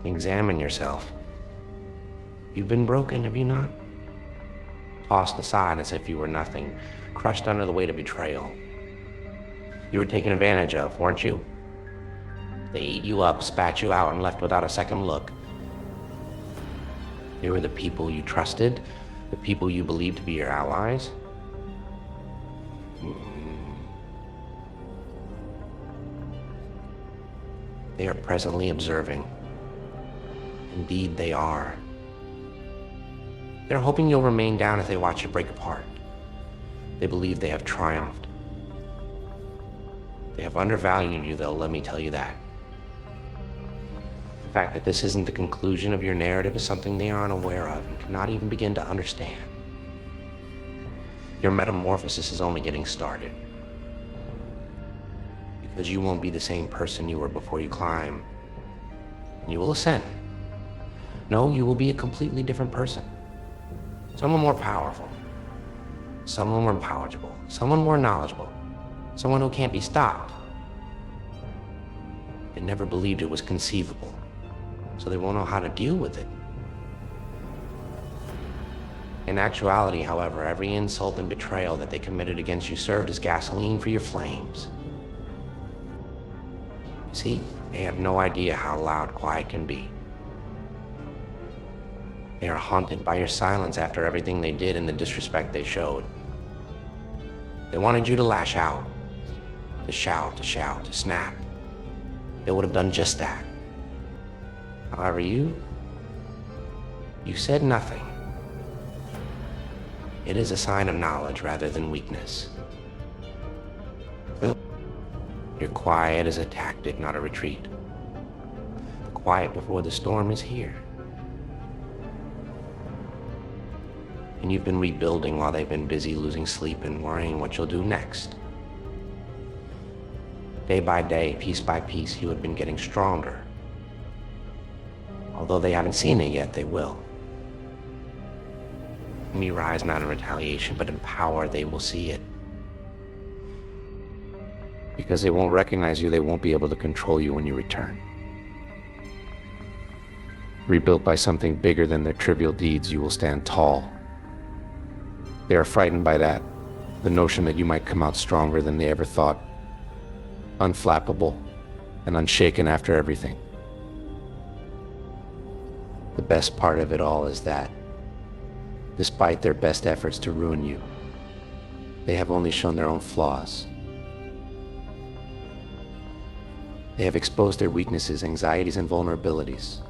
Examine yourself. You've been broken, have you not? Tossed aside as if you were nothing, crushed under the weight of betrayal. You were taken advantage of, weren't you? They ate you up, spat you out, and left without a second look. They were the people you trusted, the people you believed to be your allies. They are presently observing. Indeed, they are. They're hoping you'll remain down as they watch you break apart. They believe they have triumphed. They have undervalued you, though, let me tell you that. The fact that this isn't the conclusion of your narrative is something they are unaware of and cannot even begin to understand. Your metamorphosis is only getting started. Because you won't be the same person you were before you climb. You will ascend. No, you will be a completely different person. Someone more powerful. Someone more intelligible. Someone more knowledgeable. Someone who can't be stopped. They never believed it was conceivable, so they won't know how to deal with it. In actuality, however, every insult and betrayal that they committed against you served as gasoline for your flames. See, they have no idea how loud quiet can be. They are haunted by your silence after everything they did and the disrespect they showed. They wanted you to lash out, to shout, to snap. They would have done just that. However, you said nothing. It is a sign of knowledge rather than weakness. Your quiet is a tactic, not a retreat. The quiet before the storm is here. And you've been rebuilding while they've been busy losing sleep and worrying what you'll do next. Day by day, piece by piece, you have been getting stronger. Although they haven't seen it yet, they will. When you rise not in retaliation, but in power, they will see it. Because they won't recognize you, they won't be able to control you when you return. Rebuilt by something bigger than their trivial deeds, you will stand tall. They are frightened by that, the notion that you might come out stronger than they ever thought, unflappable and unshaken after everything. The best part of it all is that, despite their best efforts to ruin you, they have only shown their own flaws. They have exposed their weaknesses, anxieties, and vulnerabilities,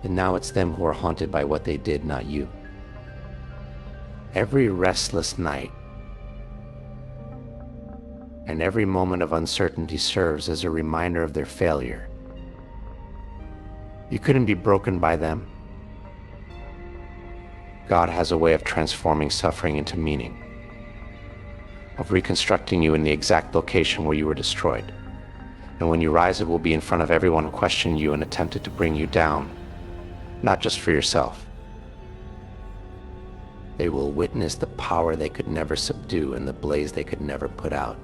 and now it's them who are haunted by what they did, not you. Every restless night and every moment of uncertainty serves as a reminder of their failure. You couldn't be broken by them. God has a way of transforming suffering into meaning, of reconstructing you in the exact location where you were destroyed. And when you rise, it will be in front of everyone who questioned you and attempted to bring you down, not just for yourself. They will witness the power they could never subdue and the blaze they could never put out.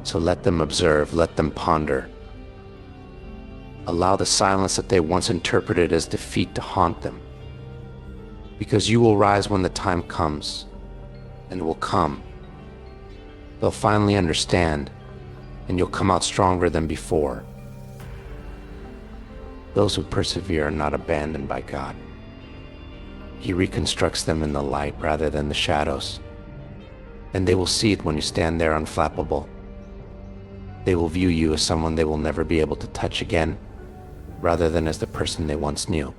So let them observe, let them ponder. Allow the silence that they once interpreted as defeat to haunt them. Because you will rise when the time comes, and will come. They'll finally understand, and you'll come out stronger than before. Those who persevere are not abandoned by God. He reconstructs them in the light rather than the shadows. And they will see it when you stand there unflappable. They will view you as someone they will never be able to touch again, rather than as the person they once knew.